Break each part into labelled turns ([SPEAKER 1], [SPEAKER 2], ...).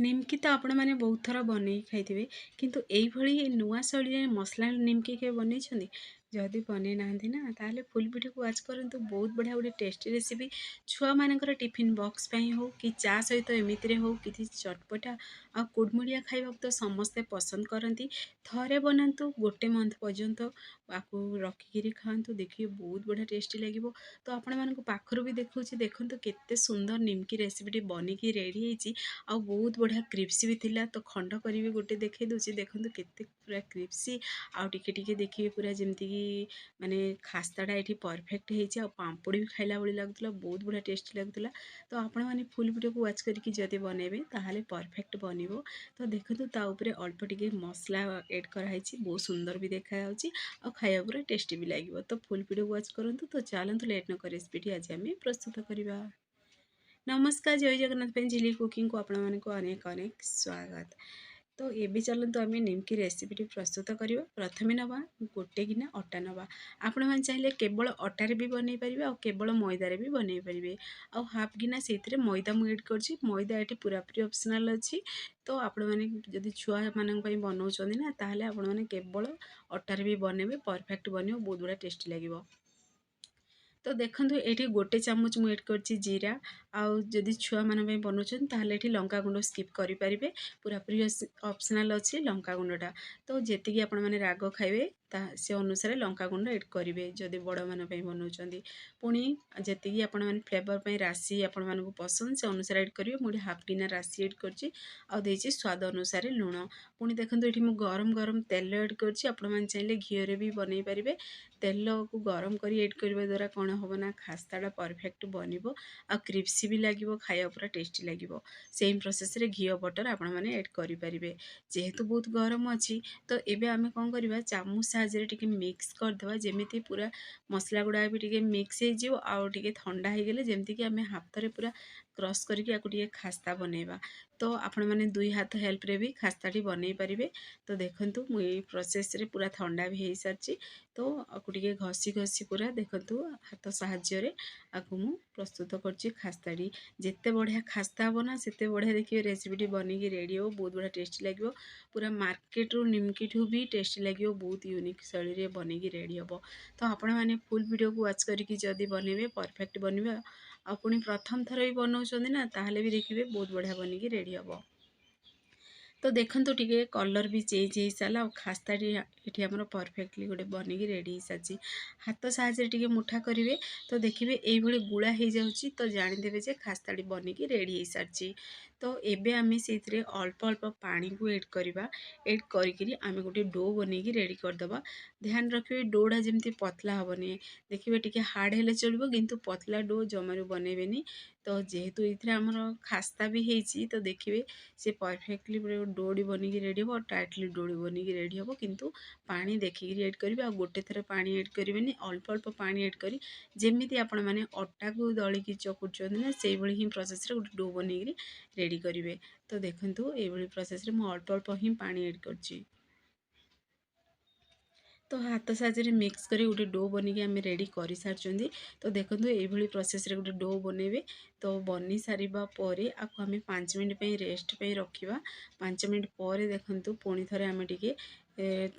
[SPEAKER 1] निमकी तो आपण मैंने बहुत थर बन खाई किंतु यही नुआ शैली मसला निमकी के बनई जदि बनई ना ताले फुल वीडियो को वाच करूँ बहुत बढ़िया गोटे टेस्टी रेसिपी छुआ मानकर टिफिन बॉक्स हो कि चा सहित एमती हो कि चटपटा आ कुड़मुड़िया खावा तो समस्ते पसंद करती थरे बनातु गोटे मंथ पर्यंत आपको रखिकी खातु देखिए बहुत बढ़िया टेस्टी लगे। तो आपण मानक पाखर भी देखूँ देखूँ केते सुंदर निमकी रेसिपीटी बनिकी रेडी होती आ बहुत बढ़िया क्रिप्सी भी थिला। तो खंड करी गोटे देखे दूसरी देखते केते पूरा क्रिप्सी आउ टिके टिके देखिए पूरा जमती कि माने खास्ताटा ये परफेक्ट होती पापड़ भी खाइला भाई लगुला बहुत बढ़िया टेस्टी लगुला। तो आपण मैंने फुल वीडियो को वाच करके जदि बनइबे ताहले परफेक्ट बनिबो। तो देखो ता ऊपर अल्प टिके मसला एड कराई बहुत सुंदर भी देखा आ खाया पूरा टेस्टी भी लगे। तो फुल वीडियो को वाच करूँ। तो चलतु लेट नक रेसिपीटी आज आम प्रस्तुत करवा। नमस्कार जय जगन्नाथ झिली कुकिंग को आपण मानक अनेक अनेक स्वागत। तो ये चलतु आम निमकी रेसिपीटी प्रस्तुत करवा। प्रथमे नवा गोटे गिना अटा नवा आपण मैंने चाहिए केवल अटारे भी बनई पारे आ केवल मैदारे भी बनई पारे। आ हाफ गिना से मैदा मुझे एड कर मैदा ये पूरापूरी ऑप्शनल अच्छी। तो आपण मैंने जदि छुआ मान बनाऊँ ना ताहले आपण मैंने केवल अटारे भी बनइबे परफेक्ट बन बहुत बड़ा टेस्टी लगे। तो देखो ये गोटे चामच मुझे एड कर जीरा आउ जदि छुआ मान बनाऊँ ताहले ये लंका गुंड स्किप करेंगे पूरापूरी ऑप्शनल अच्छी लंका गुंडा। तो जी आपण मैंने राग खाइबे से अनुसार लंका गुंड एड करेंगे जदि बड़ मान बनाऊँ। पुणी जी आपण मैंने फ्लेवर पर राशि आपण मानक पसंद से अनुसार एड करेंगे। मुझे हाफ गिना राशि एड कर स्वाद अनुसार लुण। पुणी देखो ये मुझे गरम गरम तेल एड कर चाहिए घीरे भी बनई पारे। तेल को गरम कर एड करने द्वारा कौन हम ना खास्ताटा परफेक्ट बन आ क्रिप्सी भी लगे खाया पूरा टेस्टी लगे। सेम प्रोसेस रे घी बटर आपण मैंने एड करेंगे जेहेतु बहुत गरम अच्छी। तो ये आम कौन करवा चामच साहाଯ୍य टिके मिक्स करदे जमी पूरा मसला गुड़ा भी टिके मिक्स हो आउ टिके ठंडा हो गले जमती कि आम हाथ रे पूरा क्रश करके खास्ता बनइबा। तो आपण मैंने दुई हाथ हेल्प रे भी खास्ताटी बनई पारे। तो देखंतु मु ये प्रोसेस रे पूरा ठंडा भी हो सारी। तो आपको टिके घसी घसी पूरा देखंतु हाथ साहाଯ୍य आपको मु प्रस्तुत करछि खास्ताटी। जिते बढ़िया खास्ता हम ना सेते बढ़िया देखिए रेसिपीटी बनिकी रेडी हो बहुत बढ़िया टेस्टी लगे। पूरा मार्केट रू निमकी ठू भी टेस्टी लगे बहुत यूनिक शैली रे बनिकी रेडी हम। तो आपण मैंने फुल वीडियो को वाच करके जदि बनइबे परफेक्ट बनइबे आ पुणी प्रथम थर भी बनाऊँ ना ताहले भी देखिए बहुत बढ़िया बनिकी रेडी हम। तो देखंतु टिके कलर भी चेंज हो सारा खास्ताटी ये आम परफेक्टली गोटे बनिकी रेडी हो सारी। हाथ साहाଯ୍य टिके मुठा करेंगे तो देखिए ये गुड़ा हो जाऊँगी तो जानीदेवे जे खास्ताटी बनिकी रेडी हो सारी। तो एबे आमे से अल्प अल्प पानी को एड करवा एड करी आमे गोटे डो बनईकी रेडी करदे। ध्यान रखिए डोटा जमी पतला हेनी देखिए टिके हार्ड हेले चलो किंतु पतला डो जमारू बनइबेनी। तो जेहेतु ये आमर खास्ता भी होती तो देखिए से परफेक्टली डोडी बनिकी रेडी हो टाइटली डोडी बनिकी रेडी हो। किंतु पानी देखिकी एड करेंगे आ गोटे थर पानी एड करेंगे अल्प अल्प पानी एड करी जमीती आपण मैंने अटा को दलिकी चकुचुं ना से ही प्रोसेस रे गोटे डो बनईकी रेडी करेंगे। तो देखंतु ये प्रोसेस रे मु अल्प अल्प ही पानी एड करछि। तो हाथ साहाଯ୍य मिक्स कर गोटे डो बनिकी आम रेडी कर सारी। तो देखो ये प्रोसेस रे गोटे डो बनइबे। तो बनी सारा पर आपको आम 5 मिनट रेस्ट पे रखा 5 मिनट पर देखु पुणी थे आम टे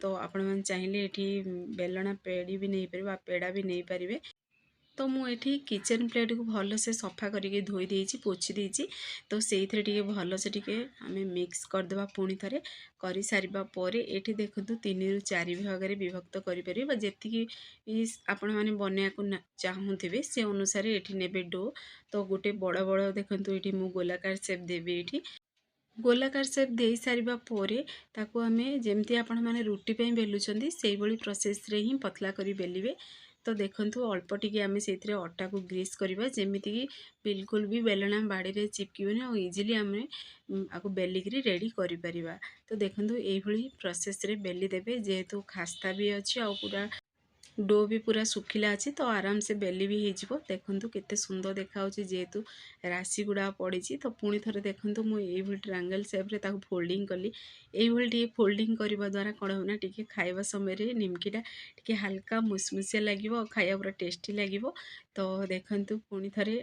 [SPEAKER 1] तो आपण मैंने चाहिए ये बेलना पेड़ी भी नहीं पारे पेड़ा भी नहीं पारे। तो मुझे किचन प्लेट को भल से सफा करके धोई देती पोछि देती। तो से भल से आम मिक्स करदे पुणी थे कर सारा पर ये देखो 3 ରୁ 4 भाग में विभक्त करें जी आपण मैंने बनवाक चाहूे से अनुसार ये ने डो। तो गोटे बड़ बड़ देखो ये मुझे गोलाकार सेप देवी ये गोलाकार सेप दे सारा पर ताकू आम जमती आपण मैंने रुटी बेलुंट से प्रोसेस रे ही पतला कर बेलिए। तो देखंतु अल्प टिके आम से अटा को ग्रीस करवा जमीती कि बिल्कुल भी बेलना बाड़ी रे चिपकनी और इजिली आम आपको बेलिकी रेडी करें। तो देखंतु ये प्रोसेस रे बेली देवे जेहेतु खास्ता भी अच्छी आ पूरा डो भी पूरा सुखिला अच्छी। तो आराम से बेली भी हो देखु केते सुंदर देखा जेहेतु राशि गुड़ा पड़ी। तो पुणी थे देखो मुझे ट्रायंगल सेप्रे फोल्डिंग कली ये फोल्डिंग करने द्वारा कौन होना टी खाଇବା समय निमकीटा टी हाल्का मुसमुसिया लगे खाया पूरा टेस्टी लगे। तो देखंतु पुणी थरे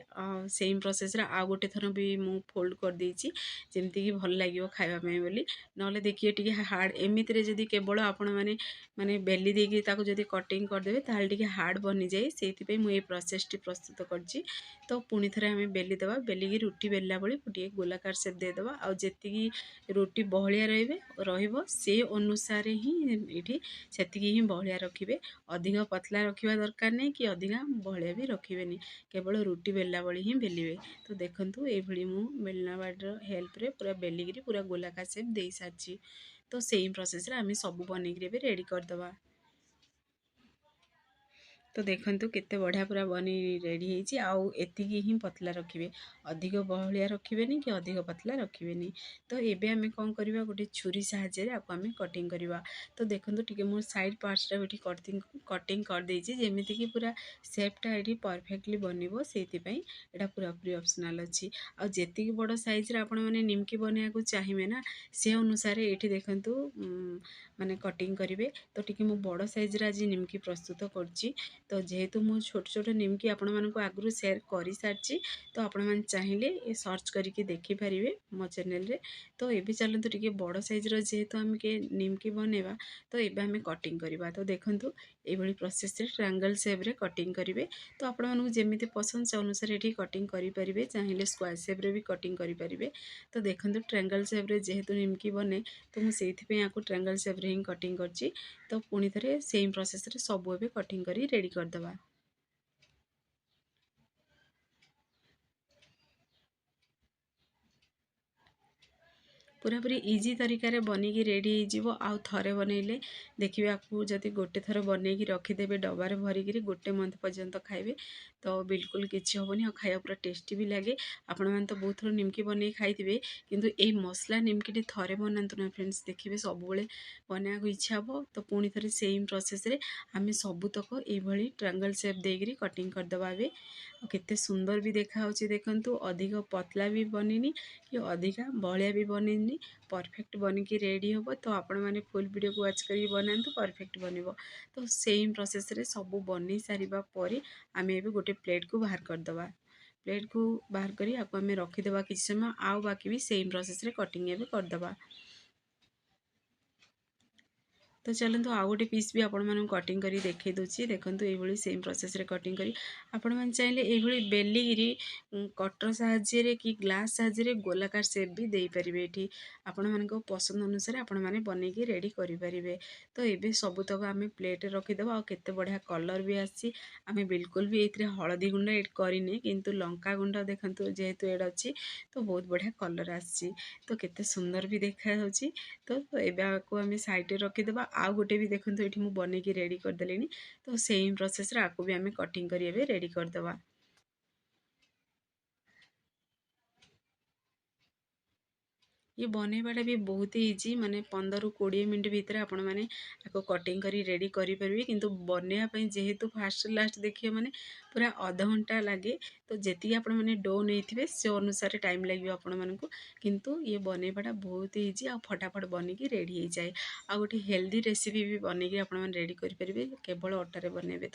[SPEAKER 1] सेम प्रोसेस रे आ गोटे थर भी मु फोल्ड कर देछि जेमति कि भल लागियो खाइबा में बोली नले देखिए टिके हार्ड एमिति रे जदी केवल आपण माने माने बेली देकी ताको जदी कटिंग कर देबे ताल टिके हार्ड बनि जाय सेति पे मु ए प्रोसेस टी प्रस्तुत करछि। तो पुणी थरे हमें बेली देबा बेली की रुटी बेलला बळी टिके गोलाकार शेप दे देबा आ जेति की रुटी बहलिया रहिबो से अनुसार ही इठी सेति ही बहलिया रखिबे अधिक पतला रखिबा दरकार नै कि अधिक बहलिया भी रखिबेनी केवल रुटी बेलला बळी ही बेलिबे। तो देखंतु ए भली मु बेलना बाडर हेल्प रे पूरा बेलिगिरी पूरा गोलाकार शेप देई सारछि। तो सेम प्रोसेस रे आमे सब बनेगिरी भी रेडी कर दबा। तो देखंतु केते बढ़िया पूरा बनी रेडी ହେଇଛି ଆଉ ଏତିକି ହିଁ ପତଲା ରଖିବେ ଅଧିକ ବହଳିଆ ରଖିବେନି କି ଅଧିକ ପତଲା ରଖିବେନି। ତ ଏବେ ଆମେ କଣ କରିବା ଗୋଟେ ଛୁରୀ ସାହାଯ୍ୟରେ ଆକୁ ଆମେ କଟିଂ କରିବା। ତ ଦେଖନ୍ତୁ ଟିକେ ମୁଁ ସାଇଡ ପାର୍ଟସ ଟା ଏଠି କଟିଂ कर ଦେଇଛି ଯେମିତି କି ପୁରା ସେପ୍ ଟା ଏଠି परफेक्टली बनिबो ସେଇଥି ପାଇଁ ଏଟା पूरा पूरी ऑप्शनल ଅଛି। ଆଉ ଯେତିକି ବଡ଼ ସାଇଜ ରେ ଆପଣ ମାନେ ନିମକି ବନେଇବାକୁ ଚାହିଁବେ ନା ସେ ଅନୁସାରେ ଏଠି ଦେଖନ୍ତୁ ମାନେ कटिंग करिवे। तो टिके मु बड़ साइज रे आज निमकी प्रस्तुत करछि। तो जेहेतु मु छोट छोट निमकी आपण मानक आगु शेयर कर सारछि तो आपण मान चाहिए ये सर्च करके देखि पारिबे मो चैनल रे। तो एबे चलंतु टिके बड़ साइज रो जेहेतु हम के निमकी बनेबा तो एबे हमें कटिंग करबा। तो देखंतु ए भली प्रोसेस रे ट्रायंगल शेप रे कटिंग करिवे। तो आपण मानक जेमिति पसंद से अनुसार एठी कटिंग करि पारिबे चाहिए स्क्वायर शेप रे भी कटिंग करि पारिबे। तो देखंतु ट्रायंगल शेप रे जेहेतु निमकी बने तो मु सेइथि पे आको ट्रायंगल शेप रे ही कटिंग करछि। तो पुणी थरे सेम प्रोसेस रे सब एबे कटिंग करी रेडी कर दबा। पूरा पूरी इजी तरीका रे बनिकी रेडी हो आउ थरे बनइले देखिए आपको जदि गोटे थर बनईकी रखिदेवे डबार भरिकी गोटे मंथ पर्यंत खाइबे तो बिल्कुल किसी हेनी और खाया पूरा टेस्टी भी लगे। आपण मैंने तो बहुत थर निमकी बनई खाई किंतु ए मसला निमकी थरे बनातु ना फ्रेंड्स देखिए सब बनवा इच्छा हम। तो पुणी थे सेम प्रोसेस रे आम सबुतक ये ट्रायंगल शेप देकर कटिंग करदे ए केते सुंदर भी देखा देखंतु अधिक पतला भी बनिनी कि अधिका बलिया भी बनिनी परफेक्ट बनिकी रेडी हम। तो आपण मैंने फुल वीडियो को वाच कर बनातु परफेक्ट बनिबो। तो सेम प्रोसेस रे सब बनी सारिबा परे आमे एबे गोटे प्लेट को बाहर कर दबा। प्लेट को बाहर करी आपको आमे रखी देबा किछ समय आउ बाकी भी सेम प्रोसेस रे कटिंग एबे कर दबा। तो चलते आउ गोटे पीस भी आपण मानक कटिंग करी देखै दोछि देखंतु एभली सेम प्रोसेस रे कटिंग करी आपण मान चाहिले एभली बेलिगिरी कटर साहाଯ୍य रे कि ग्लास साहाଯ୍य रे गोलाकार शेप भी देई परिबे। एठी आपण मानक पसंद अनुसार आपण माने बनै की रेडी करि परिबे। तो एबे सब तक आमे प्लेट रे रखि देबा। आ केते बढ़िया कलर भी आसी आमे बिल्कुल भी एथरे हळदी गुंडा एड करिने किंतु लंका गुंडा देखंतु जेहेतु एड अछि तो बहुत बढ़िया कलर आसी तो केते सुंदर भी देखा होछि। तो एबे आको आमे साइड रे रखि देबा। आउ गोटे भी देखंतु एठी मु बनेकी रेडी कर देलेनी। तो सेम प्रोसेस रे आको भी आमे कटिंग करी एबे रेडी कर दबा। ये बनइबाटा भी बहुत ही इजी माने 15 ରୁ 20 मिनट भीतर आपण माने आको कटिंग करी रेडी करि परिबे। किंतु बनइया पई जेहेतु फास्ट लास्ट देखिए माने पूरा आधा घंटा लागे। तो जेती आपण माने डो नेइथिबे से अनुसार टाइम लागियो आपण मानकु किंतु ये बनइबाटा बहुत ही इजी आ फटाफट बनिकी रेडी हो जाए। आ गोटे हेल्दी रेसिपी भी बनेकी आपण माने रेडी करि परिबे केवल आटा रे बनेबे।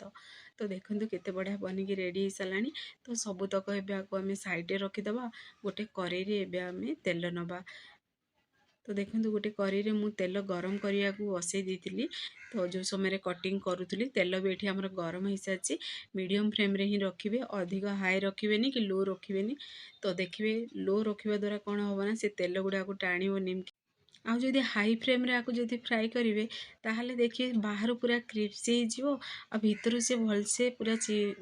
[SPEAKER 1] तो देखंतु केते बढ़िया बनिकी रेडी हो सालानी। तो सबु तक एबे आको आमे साइड रे रखि दबा। गोटे करेई रे एबे आमे तेल नबा। तो देखंतु गोटे करेई रे मु तेल गरम करिया को बसई देइतिली। तो जो समय कटिंग करूली तेल भी ये आमर गरम हो सारी मीडियम फ्लेम रे ही रखिए अधिक हाई रखिए कि लो रखिए। तो देखिए लो रखा द्वारा कौन हम ना से तेल गुड़ा को टाणिब निमकी। आउ जदि हाई फ्लेम रे आको जदि फ्राई करेंगे ताहले देखिए बाहर पूरा क्रिप्सी हो आ भितर से भलसे पूरा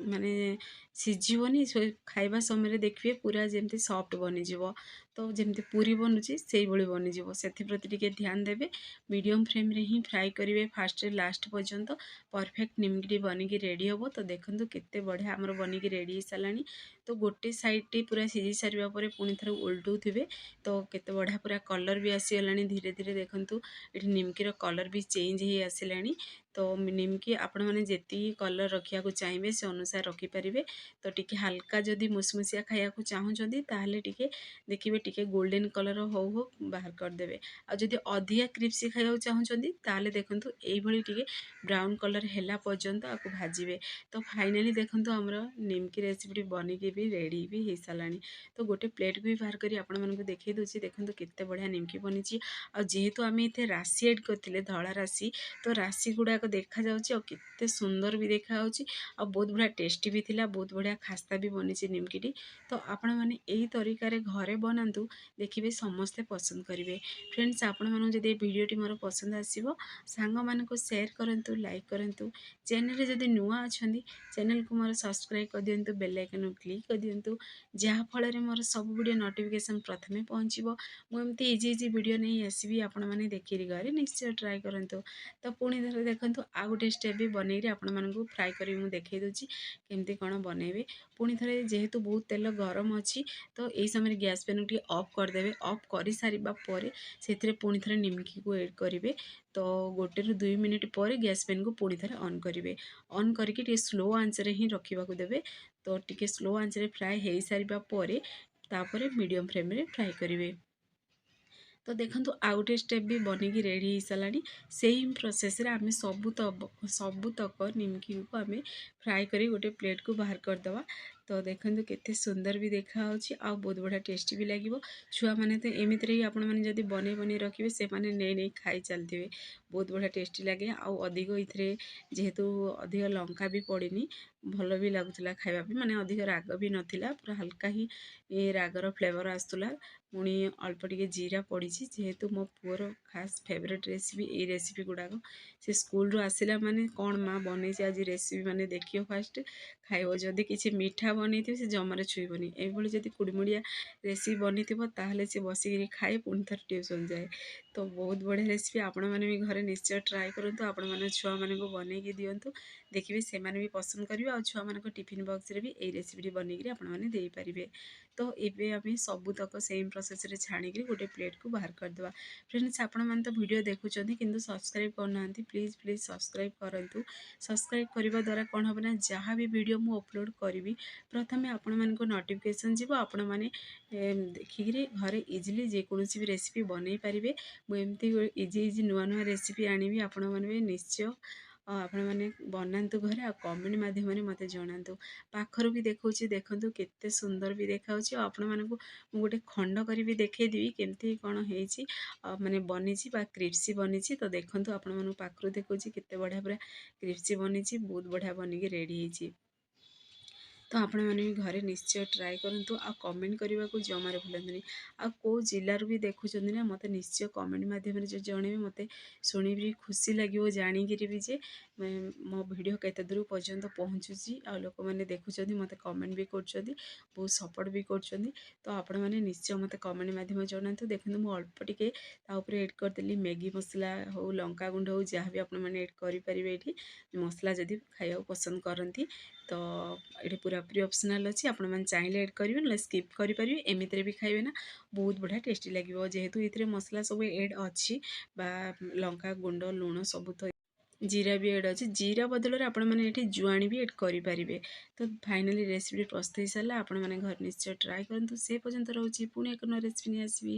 [SPEAKER 1] माने सिझीबनी खाइबा समय देखिए पूरा जमती सॉफ्ट बनीजिव। तो जमती पूरी बनूची से भली बनीजिव से प्रति टिके ध्यान देबे। मीडियम फ्लेम रे ही फ्राई करेंगे फास्ट लास्ट पर्यंत परफेक्ट निमकी बनिकी रेडी हम। तो देखंतु केते बढ़िया हमर बनिकी रेडी हो सालानी। तो गोटे साइड टी पूरा सिझी सारिबा परे पुणी थरे उल्टुथिबे। तो केते बढ़िया पूरा कलर भी आसीगलानी धीरे धीरे देखंतु एठी निमकीर कलर भी चेंज हो आसिलानी। तो निमकी आपण मैंने जी कलर रखा चाहिए से अनुसार रखिपारे। तो टी हाल्का जदि मुसमुसिया खाया चाहूँगी ताहले टिके देखिए टिके गोल्डन कलर हो बाहर करदे। आदि अधिका क्रिप्सी खाया चाहूँगी ताहले देखूँ ये टिके ब्राउन कलर है पर्यंत आपको भाजबे। तो फाइनाली देखूँ आमर निमकी रेसिपी बनिकी भी रेडी भी हो सारा। तो गोटे प्लेट भी बाहर करी आपण मानक देखई दूसरी देखूँ केते बढ़िया निमकी बनी। जेहेतु आम ये राशि एड करते धला राशि तो राशि गुड़ाक देखा जाऊँगी केते सुंदर भी देखा आ बहुत बढ़िया टेस्टी भी थिला बहुत बढ़िया खास्ता भी बनी निमकी। तो आपण मैंने यही तरीकार घरे बनातु देखिए समस्ते पसंद करेंगे। फ्रेंड्स आपण मानू जदि वीडियोटी मोर पसंद आसो सांग मानक शेयर करूँ लाइक करूँ। चैनल जदि नुआ अच्छा चैनल को मोर सब्सक्राइब कर दिंतु बेल आइकन क्लिक कर दिंतु जहाँफल मोर सब वीडियो नोटिफिकेशन प्रथमे पहुँचो। मुझे इजी इजी वीडियो नहीं आसबि आपण मैंने देखिए घरे निश्चय ट्राए करूँ। तो पुणी थे देखो आ गोटे स्टेप भी बनई आपण मानक फ्राए कर देखई दूसरी केमती कौन बनइबे। पुणी थे जेहेतु बहुत तेल गरम अच्छी तो यही समय गैस पेन टी ऑफ करदे। ऑफ कर सारा पर से पुणी थे निमकी को एड करेंगे। तो गोटे रु 2 मिनिट पर गैस पेन को पुणी थे ऑन करेंगे। ऑन करके स्लो आंच रे ही रखा देवे। तो टी स्लो आंच रे फ्राए हो सारा पर मीडियम फ्लेम रे फ्राए करेंगे। तो देखो आउ गोटे स्टेप भी बनिकी रेडी हो सारा। सेम प्रोसेस रे आम सबूतक निमकी को आम फ्राए कर गोटे प्लेट को बाहर करदे। तो देखो केते सुंदर भी देखा आ बहुत बढ़िया टेस्टी भी लगे। छुआ मैंने तो एमती ही आपण मैंने जब बन रखिए से मैंने नहीं खाई चलते बहुत बढ़िया टेस्टी लगे। आधिक ये जेहेतु अधिक लंका भी पड़नी भल भी लगुला खाया माने अधिक राग भी नाला पूरा हल्का ही रागर फ्लेवर आसूला। पुणी अल्प टिके जीरा पड़ी जेहेतु मो पुअर खास फेवरेट रेसिपी ये रेसिपी गुड़ाक से स्कूल रू आसला माने कौन माँ बनई आज रेसिपी माने देखियो फास्ट खाइब जदि किसी मीठा बनई से जमार छुईबनी ये जब कुड़मुड़िया रेसिपी बनी ताहले से बसिक खाए पुणी थर ट्यूशन जाए। तो बहुत बढ़िया रेसिपी आपण मैंने भी घरे निश्चय ट्राए करूँ। आपण मैंने छुआ मान बनईकी दिंतु देखिए से भी पसंद करेंगे आ छुआ मान टिफिन बॉक्स रे भी ये रेसिपी बनईकी आपण मैंने दे पारे। तो ये आम सबूतक सेम प्रोसेस रे छाणिक गोटे प्लेट को बाहर करदे। फ्रेंड्स आपण मैंने तो वीडियो देखुं किंतु सब्सक्राइब करना प्लीज प्लीज सब्सक्राइब करूँ। सब्सक्राइब करने द्वारा कौन हम ना जहाँ भी वीडियो मु अपलोड करी प्रथमे आपण मान नोटिफिकेशन जीव आपण मैंने देखिए घरे इजिली जेकोसी भी रेसिपी बनई पारे। मुझे इजी इजी नुआ नुआ रेसिपी आनी आपण मैंने निश्चय आपण मैंने बनातु घरे आ कमेंट माध्यम मत जनातु। पाखर भी देखा देखु केते सुंदर भी देखा आपण मानक गोटे खंड कर भी देखईदेवी केमती कौन होती माने बनी क्रिप्सी बनी। तो देखो आपण मन पाखर देखा केते बढ़िया पूरा क्रिप्सी बनी बहुत बढ़िया बनिकी रेडी होती। तो आपण मैंने भी घरे निश्चय ट्राए करूँ आ कमेंट करने को जमार भूलतुनि। आ कौ जिलूर भी देखुं ना मत निश्चय कमेंट मध्यम जन मत शुणी भी खुशी लगे जाणिकी भी जे मो भिड केते दूर पर्यंत पहुँचुची आ लोक मैंने देखुं मत कमेंट भी कर बहुत सपोर्ट भी कर। तो आपण मैंने निश्चय मत कमेंट मध्यम जनातु। देखो मुझे अल्प टिके एड करदेली मैगी मसला हो लंका गुंड हो जहाँ भी आपण मैंने एड करेंगे ये मसला जदि खाया पसंद करती। तो ये पूरा पूरी ऑप्शनल अच्छी आपण मैंने चाहिए एड करेंगे ना स्किप करेंगे एमती भी खाइबे ना बहुत बढ़िया टेस्टी लगे। जेहेतु ये मसला सब एड अच्छी लंका गुंड लुण सब तो जीरा भी एड अच्छी जीरा बदल में आपण मैंने ये जुआणी भी एड करेंगे। तो फाइनाली रेसिपी प्रस्तुत हो सारा। आपण मैंने घर निश्चय ट्राए करूँ से पर्यंत रोचे पुणी एक नया रेसिपी नहीं आसबी।